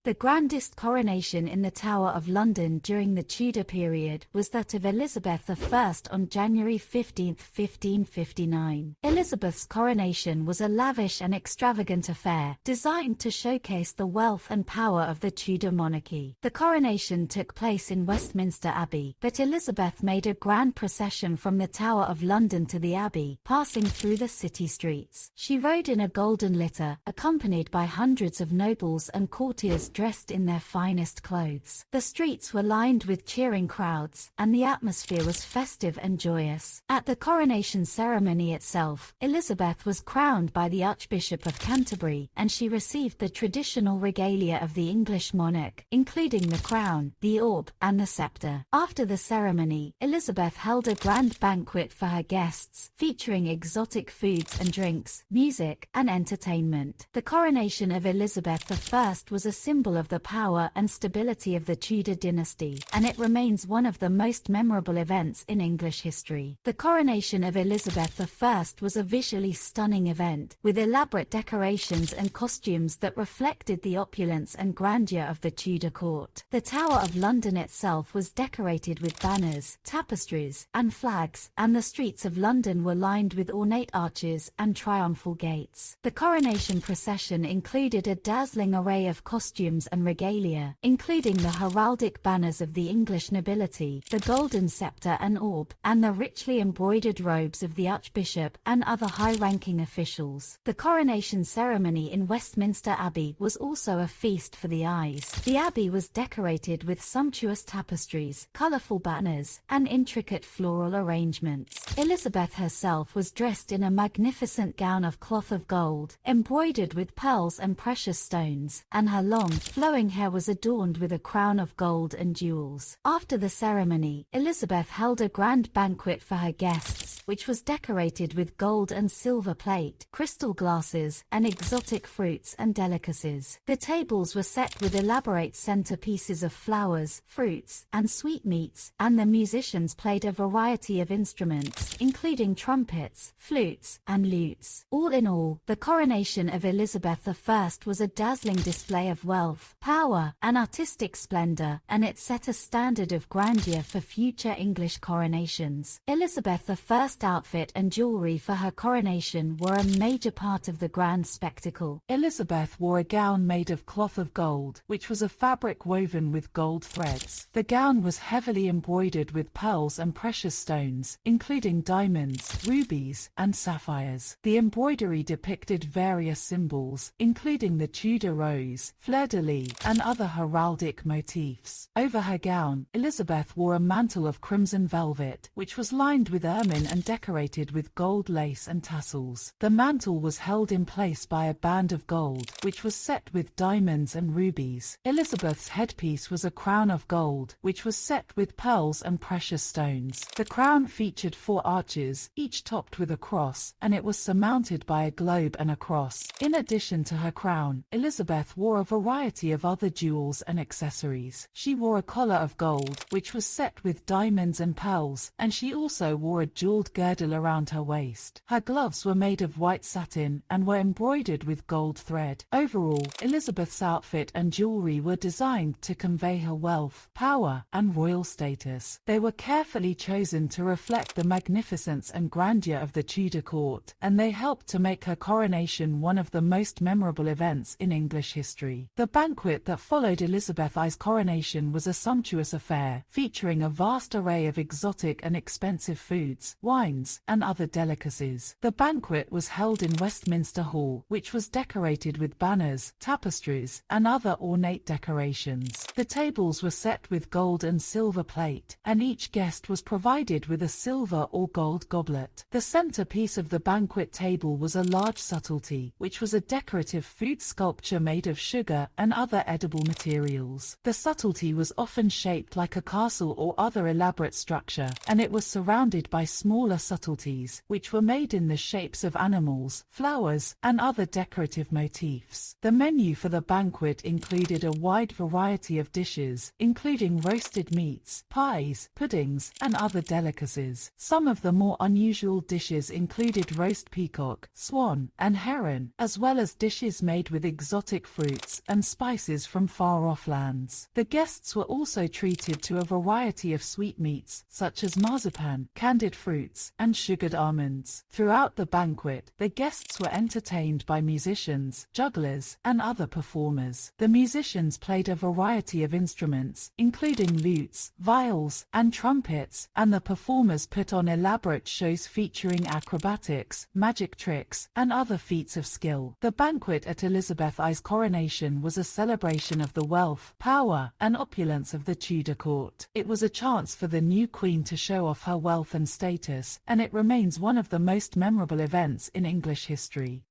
The grandest coronation in the Tower of London during the Tudor period was that of Elizabeth I on January 15, 1559. Elizabeth's coronation was a lavish and extravagant affair, designed to showcase the wealth and power of the Tudor monarchy. The coronation took place in Westminster Abbey, but Elizabeth made a grand procession from the Tower of London to the Abbey, passing through the city streets. She rode in a golden litter, accompanied by hundreds of nobles and courtiers dressed in their finest clothes. The streets were lined with cheering crowds, and the atmosphere was festive and joyous. At the coronation ceremony itself, Elizabeth was crowned by the Archbishop of Canterbury, and she received the traditional regalia of the English monarch, including the crown, the orb, and the sceptre. After the ceremony, Elizabeth held a grand banquet for her guests, featuring exotic foods and drinks, music, and entertainment. The coronation of Elizabeth I was a symbol of the power and stability of the Tudor dynasty, and it remains one of the most memorable events in English history. The coronation of Elizabeth I was a visually stunning event, with elaborate decorations and costumes that reflected the opulence and grandeur of the Tudor court. The Tower of London itself was decorated with banners, tapestries, and flags, and the streets of London were lined with ornate arches and triumphal gates. The coronation procession included a dazzling array of costumes and regalia, including the heraldic banners of the English nobility, the golden sceptre and orb, and the richly embroidered robes of the Archbishop and other high-ranking officials. The coronation ceremony in Westminster Abbey was also a feast for the eyes. The Abbey was decorated with sumptuous tapestries, colourful banners, and intricate floral arrangements. Elizabeth herself was dressed in a magnificent gown of cloth of gold, embroidered with pearls and precious stones, and her long, flowing hair was adorned with a crown of gold and jewels. After the ceremony, Elizabeth held a grand banquet for her guests, which was decorated with gold and silver plate, crystal glasses, and exotic fruits and delicacies. The tables were set with elaborate centerpieces of flowers, fruits, and sweetmeats, and the musicians played a variety of instruments, including trumpets, flutes, and lutes. All in all, the coronation of Elizabeth I was a dazzling display of wealth, power, and artistic splendor, and it set a standard of grandeur for future English coronations. Elizabeth I's outfit and jewelry for her coronation were a major part of the grand spectacle. Elizabeth wore a gown made of cloth of gold, which was a fabric woven with gold threads. The gown was heavily embroidered with pearls and precious stones, including diamonds, rubies, and sapphires. The embroidery depicted various symbols, including the Tudor rose, fleur-de-lis, and other heraldic motifs. Over her gown, Elizabeth wore a mantle of crimson velvet, which was lined with ermine and decorated with gold lace and tassels. The mantle was held in place by a band of gold, which was set with diamonds and rubies. Elizabeth's headpiece was a crown of gold, which was set with pearls and precious stones. The crown featured 4 arches, each topped with a cross, and it was surmounted by a globe and a cross. In addition to her crown, Elizabeth wore a variety of other jewels and accessories. She wore a collar of gold, which was set with diamonds and pearls, and she also wore a jeweled girdle around her waist. Her gloves were made of white satin and were embroidered with gold thread. Overall, Elizabeth's outfit and jewelry were designed to convey her wealth, power, and royal status. They were carefully chosen to reflect the magnificence and grandeur of the Tudor court, and they helped to make her coronation one of the most memorable events in English history. The banquet that followed Elizabeth I's coronation was a sumptuous affair, featuring a vast array of exotic and expensive foods, wines, and other delicacies. The banquet was held in Westminster Hall, which was decorated with banners, tapestries, and other ornate decorations. The tables were set with gold and silver plate, and each guest was provided with a silver or gold goblet. The centerpiece of the banquet table was a large subtlety, which was a decorative food sculpture made of sugar and other edible materials. The subtlety was often shaped like a castle or other elaborate structure, and it was surrounded by smaller colour subtleties, which were made in the shapes of animals, flowers, and other decorative motifs. The menu for the banquet included a wide variety of dishes, including roasted meats, pies, puddings, and other delicacies. Some of the more unusual dishes included roast peacock, swan, and heron, as well as dishes made with exotic fruits and spices from far-off lands. The guests were also treated to a variety of sweetmeats, such as marzipan, candied fruits, and sugared almonds. Throughout the banquet, the guests were entertained by musicians, jugglers, and other performers. The musicians played a variety of instruments, including lutes, viols, and trumpets, and the performers put on elaborate shows featuring acrobatics, magic tricks, and other feats of skill. The banquet at Elizabeth I's coronation was a celebration of the wealth, power, and opulence of the Tudor court. It was a chance for the new queen to show off her wealth and status, and it remains one of the most memorable events in English history.